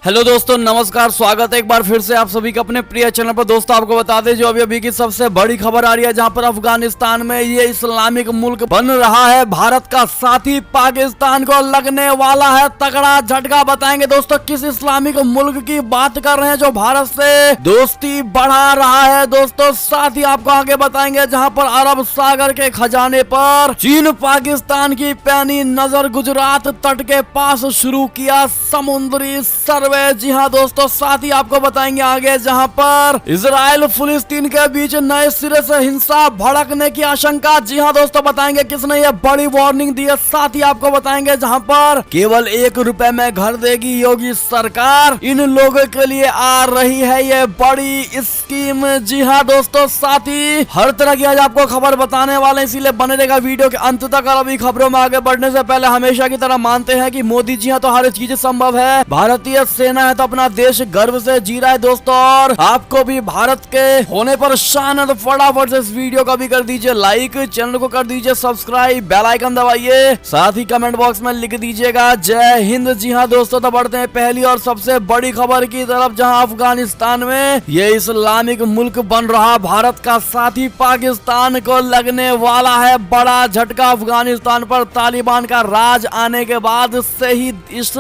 Hello दोस्तों, नमस्कार। स्वागत है एक बार फिर से आप सभी का अपने प्रिय चैनल पर। दोस्तों आपको बता दें जो अभी की सबसे बड़ी खबर आ रही है, जहां पर अफगानिस्तान में ये इस्लामिक मुल्क बन रहा है भारत का, साथ ही पाकिस्तान को लगने वाला है तगड़ा झटका। बताएंगे दोस्तों किस इस्लामिक मुल्क की बात कर रहे हैं जो भारत से दोस्ती बढ़ा रहा है दोस्तों। साथ ही आपको आगे बताएंगे जहाँ पर अरब सागर के खजाने पर चीन पाकिस्तान की पैनी नजर, गुजरात तट के पास शुरू किया समुद्री सर्वे। जी हाँ दोस्तों, साथ ही आपको बताएंगे आगे जहां पर इजराइल फिलिस्तीन के बीच नए सिरे से हिंसा भड़कने की आशंका। जी हाँ दोस्तों, बताएंगे किसने ये बड़ी वार्निंग दी है। साथ ही आपको बताएंगे जहां पर केवल ₹1 में घर देगी योगी सरकार, इन लोगों के लिए आ रही है ये बड़ी स्कीम। जी हाँ दोस्तों, साथ ही हर तरह की आज आपको खबर बताने वाले, इसीलिए बने रहेगा वीडियो के अंत तक। और अभी खबरों में आगे बढ़ने से पहले हमेशा की तरह मानते हैं कि मोदी जी हाँ तो हर चीज संभव है, भारतीय सेना है तो अपना देश गर्व से जी रहा है दोस्तों। और आपको भी भारत के होने पर शान है तो फटाफट से इस वीडियो को भी कर दीजिए लाइक, चैनल को कर दीजिए सब्सक्राइब, बेल आइकन दबाइए, साथ ही कमेंट बॉक्स में लिख दीजिएगा जय हिंद। जी हाँ दोस्तों, तो बढ़ते हैं पहली और सबसे बड़ी खबर की तरफ, जहां अफगानिस्तान में ये इस्लामिक मुल्क बन रहा भारत का, साथ ही पाकिस्तान को लगने वाला है बड़ा झटका। अफगानिस्तान पर तालिबान का राज आने के बाद से ही इस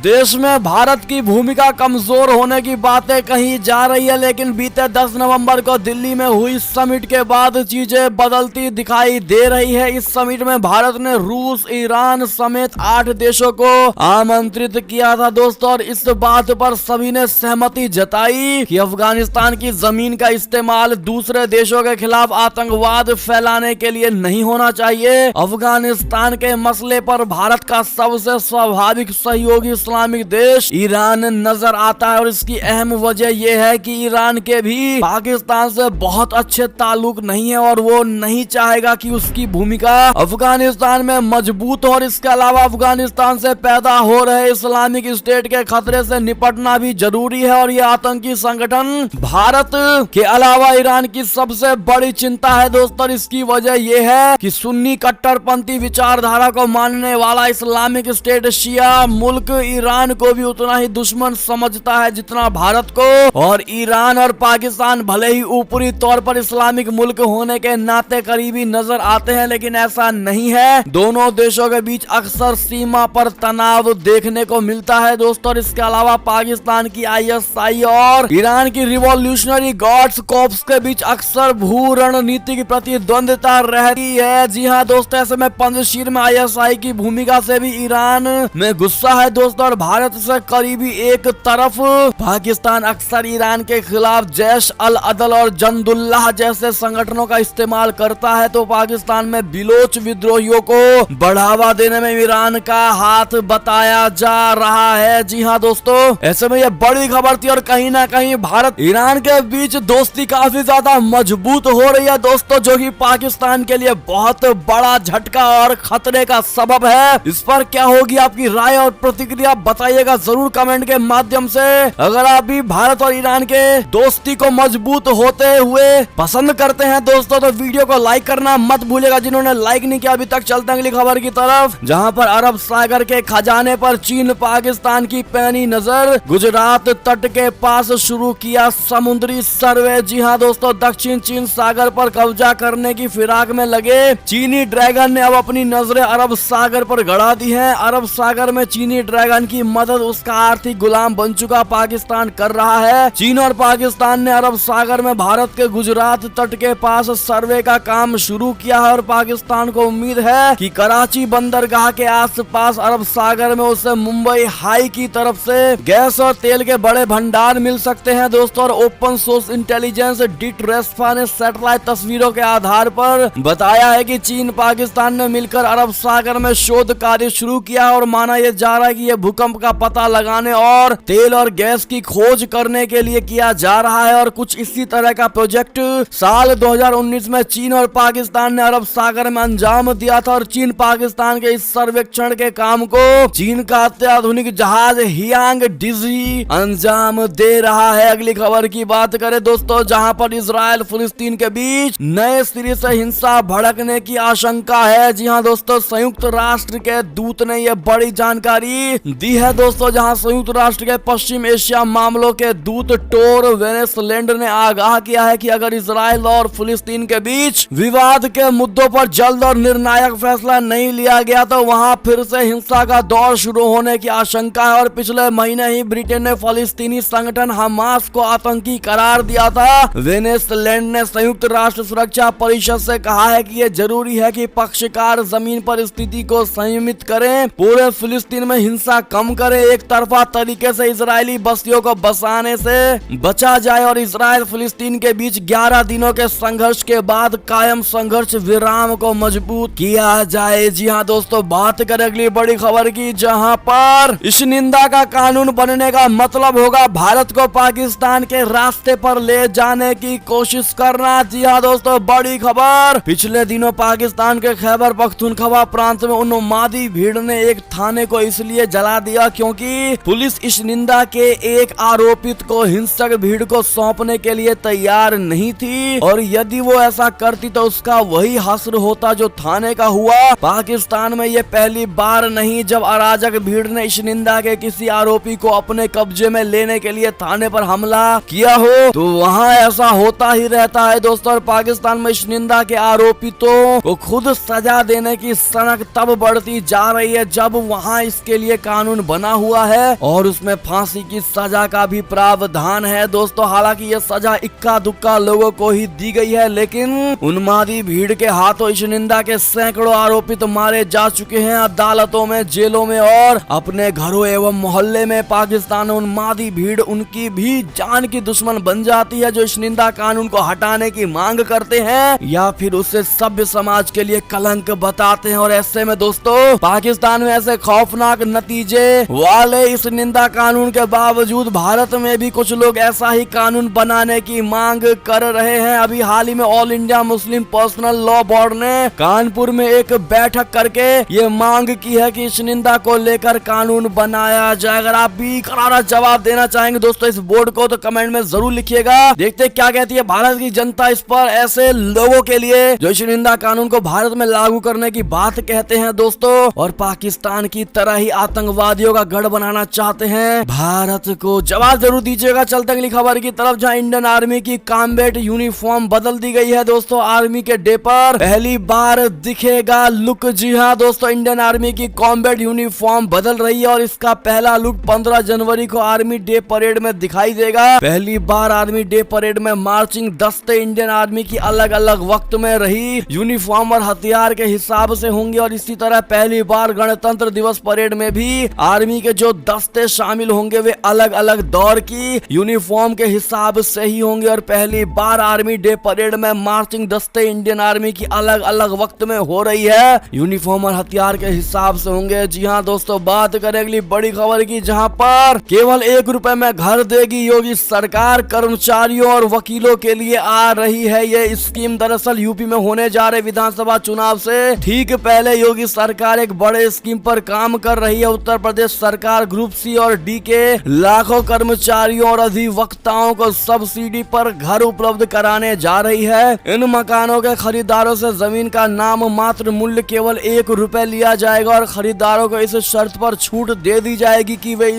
देश में भारत की भूमिका कमजोर होने की बातें कही जा रही है, लेकिन बीते 10 नवंबर को दिल्ली में हुई समिट के बाद चीजें बदलती दिखाई दे रही है। इस समिट में भारत ने रूस, ईरान समेत 8 देशों को आमंत्रित किया था दोस्तों, और इस बात पर सभी ने सहमति जताई कि अफगानिस्तान की जमीन का इस्तेमाल दूसरे देशों के खिलाफ आतंकवाद फैलाने के लिए नहीं होना चाहिए। अफगानिस्तान के मसले पर भारत का सबसे स्वाभाविक सहयोगी इस्लामिक देश ईरान नजर आता है, और इसकी अहम वजह यह है कि ईरान के भी पाकिस्तान से बहुत अच्छे ताल्लुक नहीं है और वो नहीं चाहेगा कि उसकी भूमिका अफगानिस्तान में मजबूत हो। और इसके अलावा अफगानिस्तान से पैदा हो रहे इस्लामिक स्टेट के खतरे से निपटना भी जरूरी है, और ये आतंकी संगठन भारत के अलावा ईरान की सबसे बड़ी चिंता है दोस्तों। इसकी वजह यह है कि सुन्नी कट्टरपंथी विचारधारा को मानने वाला इस्लामिक स्टेट शिया मुल्क ईरान को भी उतना ही दुश्मन समझता है जितना भारत को। और ईरान और पाकिस्तान भले ही ऊपरी तौर पर इस्लामिक मुल्क होने के नाते करीबी नजर आते हैं, लेकिन ऐसा नहीं है। दोनों देशों के बीच अक्सर सीमा पर तनाव देखने को मिलता है दोस्तों। और इसके अलावा पाकिस्तान की ISI और ईरान की रिवॉल्यूशनरी गार्ड्स कॉर्प्स के बीच अक्सर भू रणनीतिक प्रतिद्वंद्विता रहती है। जी हाँ दोस्तों, ऐसे में पंजशीर में ISI की भूमिका से भी ईरान में गुस्सा है दोस्तों, और भारत से करीबी एक तरफ पाकिस्तान अक्सर ईरान के खिलाफ जैश अल अदल और जंदुल्लाह जैसे संगठनों का इस्तेमाल करता है, तो पाकिस्तान में बिलोच विद्रोहियों को बढ़ावा देने में ईरान का हाथ बताया जा रहा है। जी हाँ दोस्तों, ऐसे में यह बड़ी खबर थी, और कहीं ना कहीं भारत ईरान के बीच दोस्ती काफी ज्यादा मजबूत हो रही है दोस्तों, जो कि पाकिस्तान के लिए बहुत बड़ा झटका और खतरे का सबब है। इस पर क्या होगी आपकी राय और प्रतिक्रिया बताइएगा जरूर कमेंट के माध्यम से। अगर आप भी भारत और ईरान के दोस्ती को मजबूत होते हुए पसंद करते हैं दोस्तों, तो वीडियो को लाइक करना मत भूलिएगा जिन्होंने लाइक नहीं किया अभी तक। चलते हैं अगली खबर की तरफ, जहां पर अरब सागर के खजाने पर चीन पाकिस्तान की पैनी नजर, गुजरात तट के पास शुरू किया समुद्री सर्वे। जी हाँ दोस्तों, दक्षिण चीन सागर पर कब्जा करने की फिराक में लगे चीनी ड्रैगन ने अब अपनी नजरें अरब सागर पर गड़ा दी है। अरब सागर में चीनी ड्रैगन की मदद उसका आर्थिक गुलाम बन चुका पाकिस्तान कर रहा है। चीन और पाकिस्तान ने अरब सागर में भारत के गुजरात तट के पास सर्वे का काम शुरू किया है, और पाकिस्तान को उम्मीद है कि कराची बंदरगाह के आसपास अरब सागर में उसे मुंबई हाई की तरफ से गैस और तेल के बड़े भंडार मिल सकते हैं दोस्तों। और ओपन सोर्स इंटेलिजेंस डिट रेस्फा ने सैटेलाइट तस्वीरों के आधार पर बताया है कि चीन पाकिस्तान ने मिलकर अरब सागर में शोध कार्य शुरू किया, और माना यह जा रहा है कि यह भूकंप का पता लगाने और तेल और गैस की खोज करने के लिए किया जा रहा है। और कुछ इसी तरह का प्रोजेक्ट साल 2019 में चीन और पाकिस्तान ने अरब सागर में अंजाम दिया था, और चीन पाकिस्तान के इस सर्वेक्षण के काम को चीन का अत्याधुनिक जहाज हियांग डिजी अंजाम दे रहा है। अगली खबर की बात करें दोस्तों, जहां पर इजराइल फिलिस्तीन के बीच नए सिरे से हिंसा भड़कने की आशंका है। जी हाँ दोस्तों, संयुक्त राष्ट्र के दूत ने यह बड़ी जानकारी दी है दोस्तों, जहां संयुक्त संयुक्त राष्ट्र के पश्चिम एशिया मामलों के दूत टोर वेनेसलैंड ने आगाह किया है कि अगर इजराइल और फिलिस्तीन के बीच विवाद के मुद्दों पर जल्द और निर्णायक फैसला नहीं लिया गया तो वहां फिर से हिंसा का दौर शुरू होने की आशंका है। और पिछले महीने ही ब्रिटेन ने फिलिस्तीनी संगठन हमास को आतंकी करार दिया था। वेनेसलैंड ने संयुक्त राष्ट्र सुरक्षा परिषद से कहा है कि यह जरूरी है कि पक्षकार जमीन पर स्थिति को संयमित करें, पूरे फिलिस्तीन में हिंसा कम करें, एक तरफा तरीके से इजरायली बस्तियों को बसाने से बचा जाए और इजराइल फिलिस्तीन के बीच 11 दिनों के संघर्ष के बाद कायम संघर्ष विराम को मजबूत किया जाए। जी हाँ दोस्तों, बात करें अगली बड़ी खबर की, जहां पर इस निंदा का कानून बनने का मतलब होगा भारत को पाकिस्तान के रास्ते पर ले जाने की कोशिश करना। जी हाँ दोस्तों, बड़ी खबर, पिछले दिनों पाकिस्तान के खैबर पख्तूनख्वा प्रांत में उन्मादी भीड़ ने एक थाने को इसलिए जला दिया क्योंकि पुलिस इस निंदा के एक आरोपित को हिंसक भीड़ को सौंपने के लिए तैयार नहीं थी और यदि वो ऐसा करती तो उसका वही हश्र होता जो थाने का हुआ। पाकिस्तान में ये पहली बार नहीं जब अराजक भीड़ ने इस निंदा के किसी आरोपी को अपने कब्जे में लेने के लिए थाने पर हमला किया हो, तो वहाँ ऐसा होता ही रहता है दोस्तों। और पाकिस्तान में इस निंदा के आरोपितों को खुद सजा देने की सनक तब बढ़ती जा रही है जब वहाँ इसके लिए कानून बना हुआ है और उसमें फांसी की सजा का भी प्रावधान है दोस्तों। हालांकि ये सजा इक्का दुक्का लोगों को ही दी गई है, लेकिन उन्मादी भीड़ के हाथों इस निंदा के सैकड़ों आरोपित मारे जा चुके हैं अदालतों में, जेलों में और अपने घरों एवं मोहल्ले में। पाकिस्तान उन्मादी भीड़ उनकी भी जान की दुश्मन बन जाती है जो इस निंदा कानून को हटाने की मांग करते हैं या फिर उसे सभ्य समाज के लिए कलंक बताते हैं। और ऐसे में दोस्तों पाकिस्तान में ऐसे खौफनाक नतीजे वाले इस निंदा कानून के बावजूद भारत में भी कुछ लोग ऐसा ही कानून बनाने की मांग कर रहे हैं। अभी हाल ही में all India Muslim personal law board ने कानपुर में एक बैठक करके ये मांग की है कि इस निंदा को लेकर कानून बनाया जाए। अगर आप भी करारा जवाब देना चाहेंगे दोस्तों इस बोर्ड को तो कमेंट में जरूर लिखिएगा। देखते क्या कहती है भारत की जनता इस पर, ऐसे लोगों के लिए जो इस निंदा कानून को भारत में लागू करने की बात कहते हैं दोस्तों और पाकिस्तान की तरह ही आतंकवादियों का गढ़ बनाना चाहते हैं भारत को। जवाब जरूर दीजिएगा। चलते अगली खबर की तरफ, जहां इंडियन आर्मी की कॉम्बैट यूनिफॉर्म बदल दी गई है दोस्तों। आर्मी के डे पर पहली बार दिखेगा लुक। जी हाँ दोस्तों, इंडियन आर्मी की कॉम्बैट यूनिफॉर्म बदल रही है और इसका पहला लुक 15 जनवरी को आर्मी डे परेड में दिखाई देगा। पहली बार आर्मी डे परेड में मार्चिंग दस्ते इंडियन आर्मी की अलग अलग वक्त में रही यूनिफॉर्म और हथियार के हिसाब से होंगे और इसी तरह पहली बार गणतंत्र दिवस परेड में भी आर्मी के जो दस्ते शामिल होंगे वे अलग अलग दौर की यूनिफॉर्म के हिसाब से ही होंगे और पहली बार आर्मी डे परेड में मार्चिंग दस्ते इंडियन आर्मी की अलग अलग वक्त में हो रही है, यूनिफॉर्म और हथियार के हिसाब से होंगे। जी हाँ दोस्तों, बात करें अगली बड़ी खबर की, जहां पर केवल 1 रुपए में घर देगी योगी सरकार, कर्मचारियों और वकीलों के लिए आ रही है ये स्कीम। दरअसल यूपी में होने जा रहे विधानसभा चुनाव से ठीक पहले योगी सरकार एक बड़े स्कीम पर काम कर रही है। उत्तर प्रदेश सरकार ग्रुप सी और डी के लाखों कर्मचारियों और अधिवक्ताओं को सब्सिडी पर घर उपलब्ध कराने जा रही है। इन मकानों के खरीदारों से जमीन का नाम मात्र मूल्य केवल 1 रुपए लिया जाएगा और खरीदारों को इस शर्त पर छूट दे दी जाएगी कि वे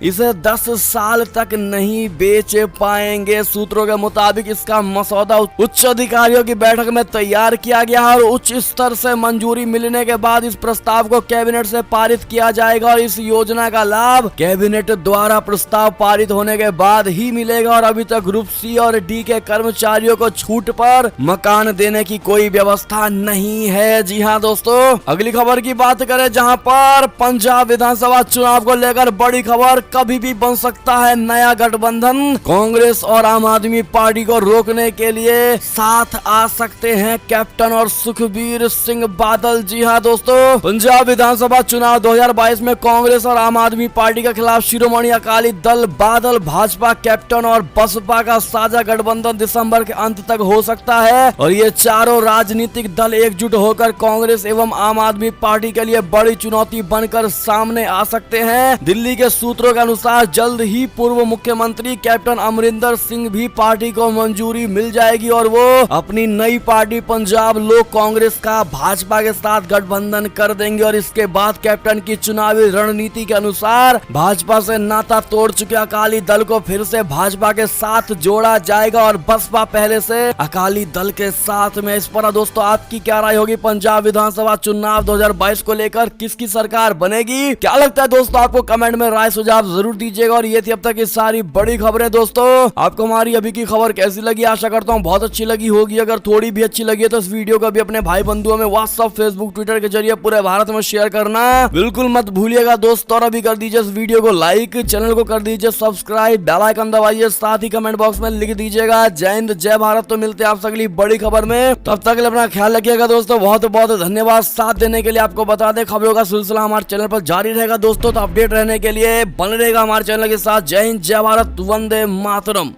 इसे 10 साल तक नहीं बेच पाएंगे। सूत्रों के मुताबिक इसका मसौदा उच्च अधिकारियों की बैठक में तैयार किया गया और उच्च स्तर से मंजूरी मिलने के बाद इस प्रस्ताव को कैबिनेट से पारित किया जाएगा और इस योजना का लाभ कैबिनेट द्वारा प्रस्ताव पारित होने के बाद ही मिलेगा। और अभी तक ग्रुप सी और डी के कर्मचारियों को छूट पर मकान देने की कोई व्यवस्था नहीं है। जी हाँ दोस्तों, अगली खबर की बात करें, जहां पर पंजाब विधानसभा चुनाव को लेकर बड़ी खबर, कभी भी बन सकता है नया गठबंधन। कांग्रेस और आम आदमी पार्टी को रोकने के लिए साथ आ सकते हैं कैप्टन और सुखबीर सिंह बादल। जी हाँ दोस्तों, पंजाब विधानसभा चुनाव 2022 में कांग्रेस और आम आदमी पार्टी के खिलाफ शिरोमणि अकाली दल बादल, भाजपा, कैप्टन और बसपा का साझा गठबंधन दिसंबर के अंत तक हो सकता है और ये चारों राजनीतिक दल एकजुट होकर कांग्रेस एवं आम आदमी पार्टी के लिए बड़ी चुनौती बनकर सामने आ सकते हैं। दिल्ली के सूत्रों के अनुसार जल्द ही पूर्व मुख्यमंत्री कैप्टन अमरिंदर सिंह भी पार्टी को मंजूरी मिल जाएगी और वो अपनी नई पार्टी पंजाब लोक कांग्रेस का भाजपा के साथ गठबंधन कर देंगे और इसके बाद कैप्टन की चुनावी रणनीति के अनुसार भाजपा से नाता तोड़ चुके अकाली दल को फिर से भाजपा के साथ जोड़ा जाएगा और बसपा पहले से अकाली दल के साथ में। इस पर दोस्तों आपकी क्या राय होगी? पंजाब विधानसभा चुनाव 2022 को लेकर किसकी सरकार बनेगी? क्या लगता है दोस्तों आपको? कमेंट में राय सुझाव जरूर दीजिएगा। और ये थी अब तक की सारी बड़ी खबरें। दोस्तों आपको हमारी अभी की खबर कैसी लगी? आशा करता हूँ बहुत अच्छी लगी होगी। अगर थोड़ी भी अच्छी लगी है तो इस वीडियो को भी अपने भाई बंधुओं में व्हाट्सएप, फेसबुक, ट्विटर के जरिए पूरे भारत में शेयर करना बिल्कुल मत भूलिएगा दोस्तों। और अभी कर दीजिए इस वीडियो को लाइक, चैनल को कर दीजिए सब्सक्राइब, बेल आइकन दबाइए, साथ ही कमेंट बॉक्स में लिख दीजिएगा जय हिंद जय भारत। तो मिलते हैं आपसे अगली बड़ी खबर में, तब तक अपना ख्याल रखिएगा दोस्तों। बहुत बहुत धन्यवाद साथ देने के लिए। आपको बता दें खबरों का सिलसिला हमारे चैनल पर जारी रहेगा दोस्तों, तो अपडेट रहने के लिए बने रहेगा हमारे चैनल के साथ। जय हिंद जय भारत, वंदे मातरम।